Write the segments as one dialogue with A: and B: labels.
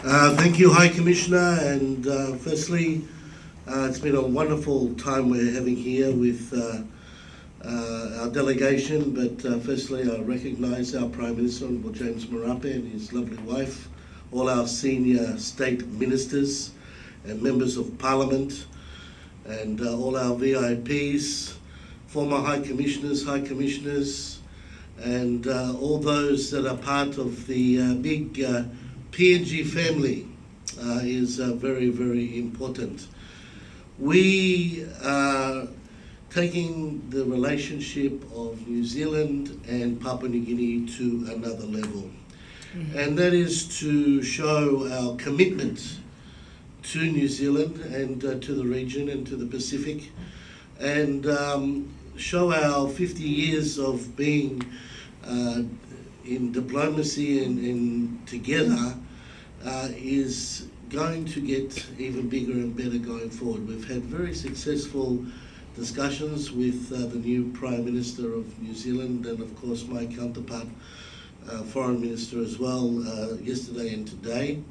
A: Thank you, High Commissioner, and firstly, it's been a wonderful time we're having here with our delegation, but firstly I recognise our Prime Minister, Honourable James Marape, and his lovely wife, all our senior state ministers and members of Parliament, and all our VIPs, former High Commissioners, and all those that are part of the big PNG family is very, very important. We are taking the relationship of New Zealand and Papua New Guinea to another level. And that is to show our commitment to New Zealand and to the region and to the Pacific, and show our 50 years of being in diplomacy and together is going to get even bigger and better going forward. We've had very successful discussions with the new Prime Minister of New Zealand, and of course my counterpart, Foreign Minister as well, yesterday and today.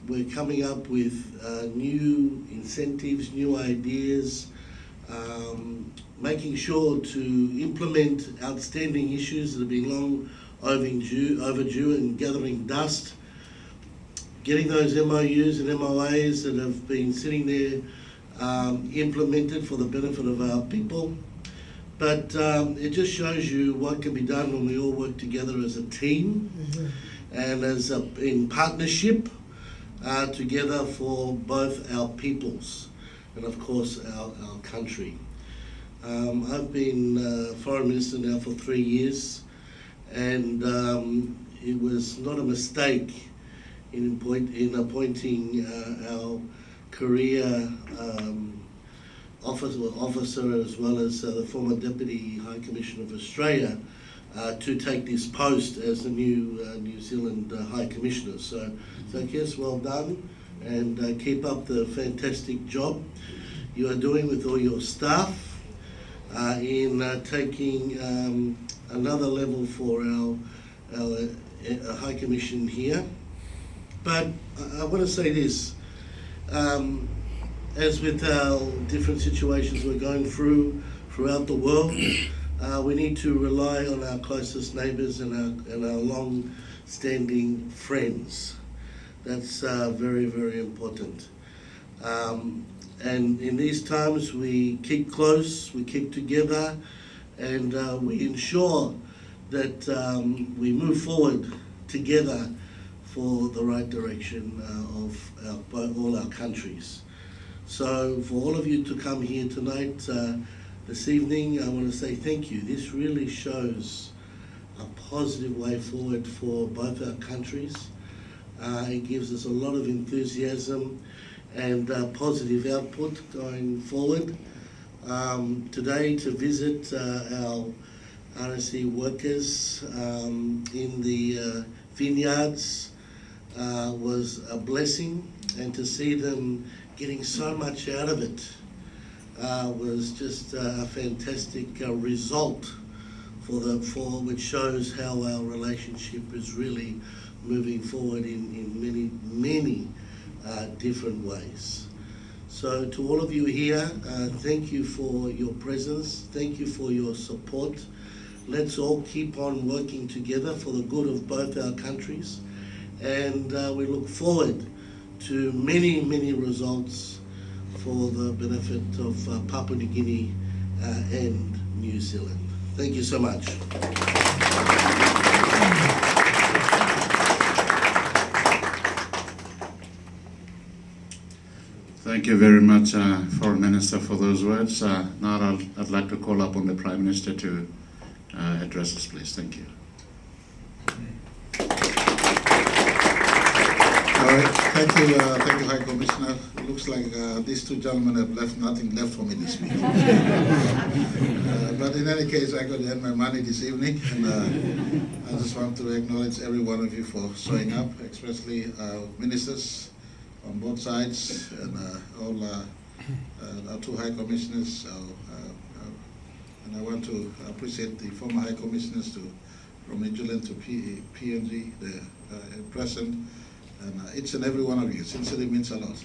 A: We're coming up with new incentives, new ideas, making sure to implement outstanding issues that have been long overdue and gathering dust, getting those MOUs and MOAs that have been sitting there implemented for the benefit of our people. But it just shows you what can be done when we all work together as a team and as in partnership together for both our peoples and of course our country. I've been Foreign Minister now for 3 years, and it was not a mistake in appointing our career officer as well as the former Deputy High Commissioner of Australia to take this post as the new New Zealand High Commissioner. So yes, well done, and keep up the fantastic job you are doing with all your staff in taking another level for our High Commission here. But I want to say this, as with our different situations we're going throughout the world, we need to rely on our closest neighbours and our long-standing friends. That's very, very important. And in these times we keep close, we keep together, and we ensure that we move forward together for the right direction of all our countries. So for all of you to come here tonight, this evening, I want to say thank you. This really shows a positive way forward for both our countries. It gives us a lot of enthusiasm and positive output going forward. Today to visit our RSE workers in the vineyards was a blessing, and to see them getting so much out of it was just a fantastic result which shows how our relationship is really moving forward in many different ways. So to all of you here, thank you for your presence, thank you for your support. Let's all keep on working together for the good of both our countries, and we look forward to many results for the benefit of Papua New Guinea and New Zealand. Thank you so much.
B: Thank you very much, Foreign Minister, for those words. Now I'd like to call upon the Prime Minister to address us, please. Thank you.
C: Thank you, High Commissioner. It looks like these two gentlemen have left nothing left for me this week. But in any case, I got to earn my money this evening, and I just want to acknowledge every one of you for showing up, especially ministers on both sides, and all our two High Commissioners. And I want to appreciate the former High Commissioners from New Zealand to PNG, the present, And each and every one of you sincerely means a lot.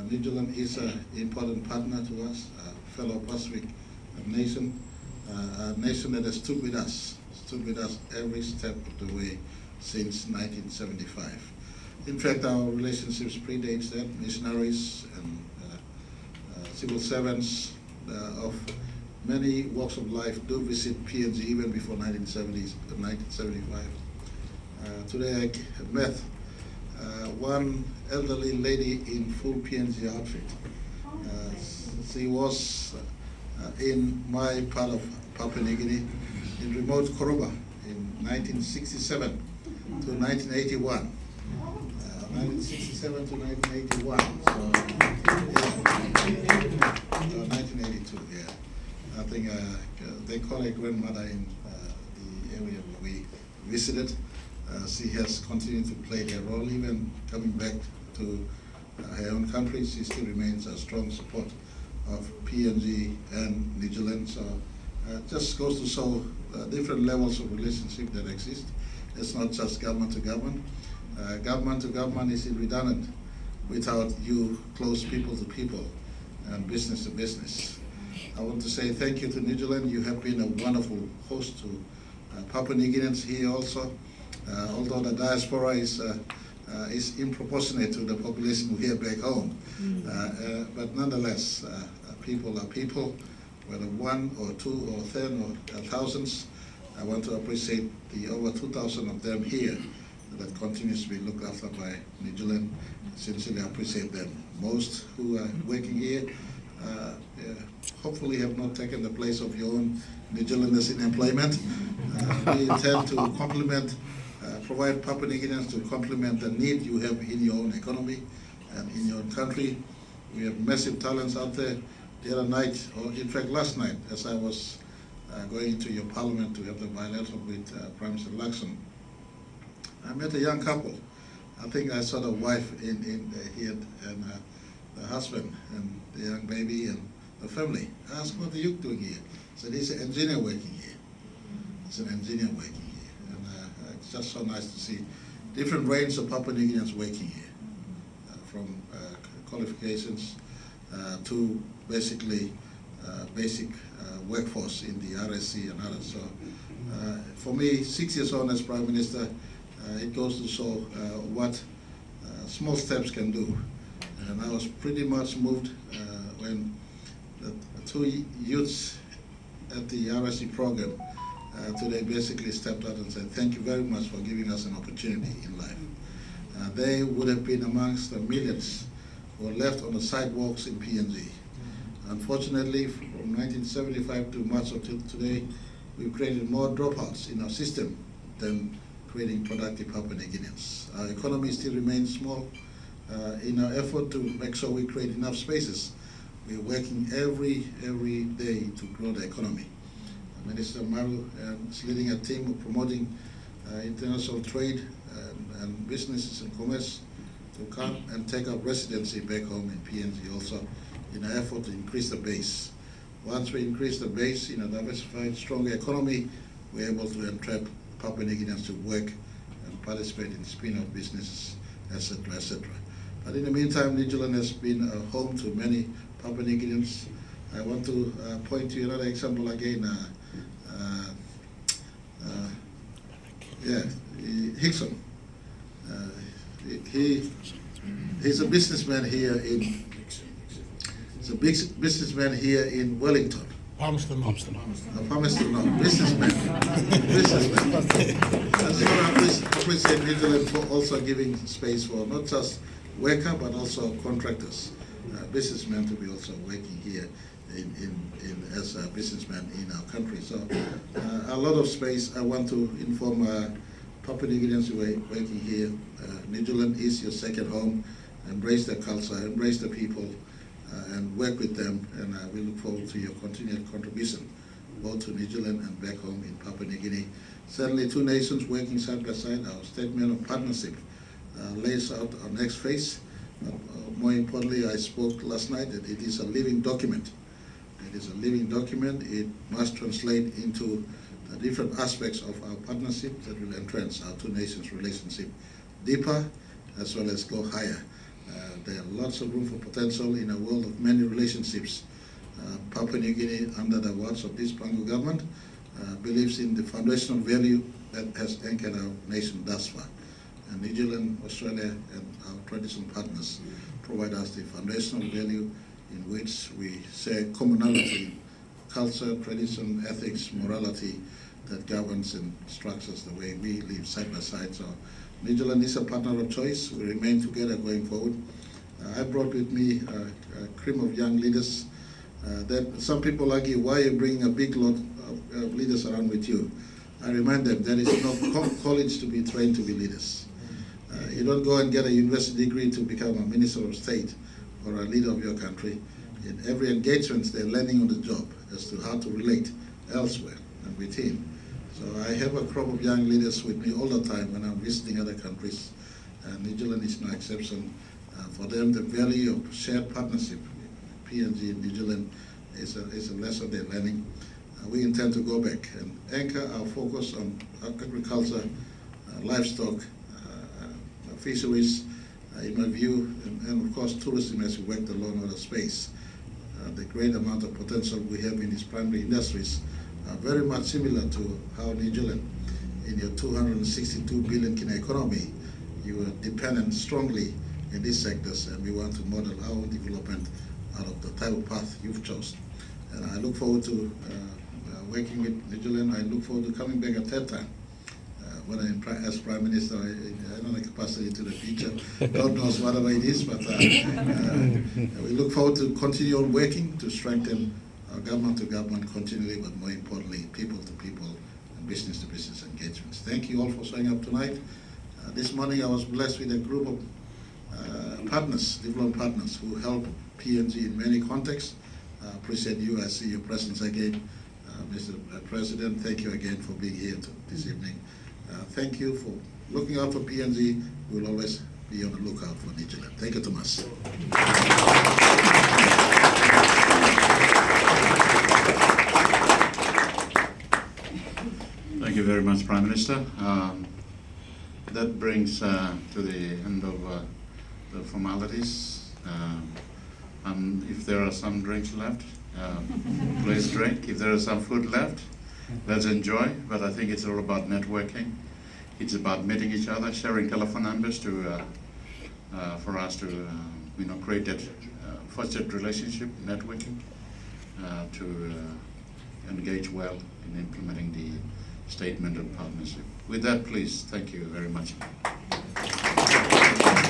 C: New Zealand is an important partner to us, a fellow Pacific nation, a nation that has stood with us every step of the way since 1975. In fact, our relationships predates that. Missionaries and civil servants of many walks of life do visit PNG even before 1975. Today I met one elderly lady in full PNG outfit. She was in my part of Papua New Guinea, in remote Koroba, in 1967 to 1981. 1967 to 1981, so 1982, yeah. I think they call her grandmother in the area where we visited. She has continued to play her role, even coming back to her own country. She still remains a strong support of PNG and New Zealand. So just goes to show different levels of relationship that exist. It's not just government to government. Government to government is redundant without you close people to people and business to business. I want to say thank you to New Zealand. You have been a wonderful host to Papua New Guineans here also. Although the diaspora is disproportionate to the population here back home. But nonetheless, people are people, whether one or two or 10 or thousands. I want to appreciate the over 2,000 of them here that continues to be looked after by New Zealand. Sincerely appreciate them. Most who are working here hopefully have not taken the place of your own New Zealanders in employment. We intend to complement, provide Papua New Guineans to complement the need you have in your own economy and in your own country. We have massive talents out there. The other night, or in fact last night, as I was going into your parliament to have the bilateral with Prime Minister Lakson, I met a young couple. I think I saw the wife in here and the husband and the young baby and the family. I asked, what are you doing here? He said, he's an engineer working here. He's an engineer working here. And it's just so nice to see different range of Papua New Guineans working here, from qualifications to basically basic workforce in the RSC and others. So for me, 6 years on as Prime Minister, it goes to show what small steps can do. And I was pretty much moved when the two youths at the RSC program today basically stepped out and said, thank you very much for giving us an opportunity in life. They would have been amongst the millions who were left on the sidewalks in PNG. Unfortunately, from 1975 to March of today, we've created more dropouts in our system than creating productive Papua New Guineans. Our economy still remains small. In our effort to make sure we create enough spaces, we're working every day to grow the economy. Minister Maru is leading a team of promoting international trade and businesses and commerce to come and take up residency back home in PNG also in an effort to increase the base. Once we increase the base in a diversified, stronger economy, we're able to entrap Papua New Guineans to work and participate in spin-off businesses, etc., etc. But in the meantime, New Zealand has been a home to many Papua New Guineans. I want to point to another example again. Hickson. He's a businessman here in. He's a big businessman here in Wellington.
D: Palmerston.
C: Palmerston, no, businessman. Businessman. I just want to appreciate New Zealand for also giving space for not just worker but also contractors, businessmen to be also working here as a businessman in our country. So a lot of space. I want to inform Papua New Guineans who are working here. New Zealand is your second home. Embrace the culture, embrace the people, and work with them. And we look forward to your continued contribution, both to New Zealand and back home in Papua New Guinea. Certainly, two nations working side by side. Our statement of partnership lays out our next phase. More importantly, I spoke last night that it is a living document. It is a living document. It must translate into the different aspects of our partnership that will entrench our two nations' relationship deeper as well as go higher. There are lots of room for potential in a world of many relationships. Papua New Guinea, under the watch of this Pangu government, believes in the foundational value that has anchored our nation thus far. And New Zealand, Australia, and our traditional partners provide us the foundational value in which we share commonality, culture, tradition, ethics, morality that governs and structures the way we live side by side. So New Zealand is a partner of choice. We remain together going forward. I brought with me a cream of young leaders that some people argue, why are you bringing a big lot of leaders around with you? I remind them there is no college to be trained to be leaders. You don't go and get a university degree to become a minister of state or a leader of your country. In every engagement, they're learning on the job as to how to relate elsewhere and within. So I have a crop of young leaders with me all the time when I'm visiting other countries. New Zealand is no exception. For them, the value of shared partnership, PNG in New Zealand, is a lesson they're learning. We intend to go back and anchor our focus on agriculture, livestock, fisheries, in my view, and of course tourism as we work along other space. The great amount of potential we have in these primary industries are very much similar to how New Zealand, in your 262 billion kina economy, you are dependent strongly in these sectors, and we want to model our own development out of the type of path you've chosen. And I look forward to working with New Zealand. I look forward to coming back a third time. When I'm as Prime Minister, I don't have capacity to the future. God knows whatever it is, but we look forward to continue on working to strengthen our government to government continually, but more importantly, people to people and business to business engagements. Thank you all for showing up tonight. This morning I was blessed with a group of partners, development partners, who help PNG in many contexts. I appreciate you. I see your presence again. Mr. President, thank you again for being here this evening. Thank you for looking out for PNG. We'll always be on the lookout for New Zealand. Thank you, Thomas.
B: Thank you very much, Prime Minister. That brings to the end of the formalities. If there are some drinks left, please drink. If there is some food left, let's enjoy. But I think it's all about networking. It's about meeting each other, sharing telephone numbers to for us to create that fostered relationship, networking, to engage well in implementing the statement of partnership. With that, please, thank you very much.